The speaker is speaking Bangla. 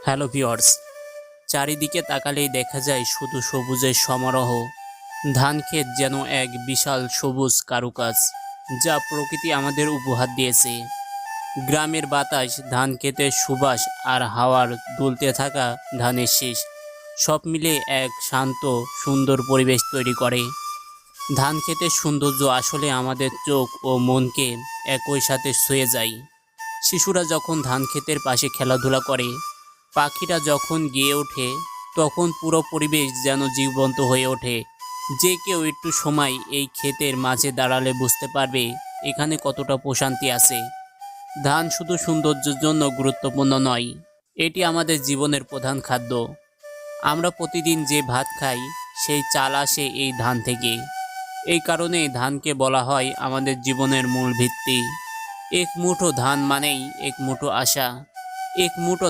হ্যালো ভিউয়ার্স, চারিদিকে তাকালেই দেখা যায় শুধু সবুজের সমারোহ। ধান ক্ষেত যেন এক বিশাল সবুজ কারুকাজ, যা প্রকৃতি আমাদের উপহার দিয়েছে। গ্রামের বাতাস, ধান ক্ষেতের সুবাস আর হাওয়ার দুলতে থাকা ধানের শীষ, সব মিলে এক শান্ত সুন্দর পরিবেশ তৈরি করে। ধান ক্ষেতের সৌন্দর্য আসলে আমাদের চোখ ও মনকে একই সাথে ছুঁয়ে যায়। শিশুরা যখন ধান ক্ষেতের পাশে খেলাধুলা করে, পাখিরা যখন গেয়ে ওঠে, তখন পুরো পরিবেশ যেন জীবন্ত হয়ে ওঠে। যে কেউ একটু সময় এই ক্ষেতের মাঝে দাঁড়ালে বুঝতে পারবে এখানে কতটা প্রশান্তি আছে। ধান শুধু সৌন্দর্যের জন্য গুরুত্বপূর্ণ নয়, এটি আমাদের জীবনের প্রধান খাদ্য। আমরা প্রতিদিন যে ভাত খাই, সেই চাল আসে এই ধান থেকে। এই কারণেই ধানকে বলা হয় আমাদের জীবনের মূল ভিত্তি। এক মুঠো ধান মানেই এক মুঠো আশা, এক মুঠো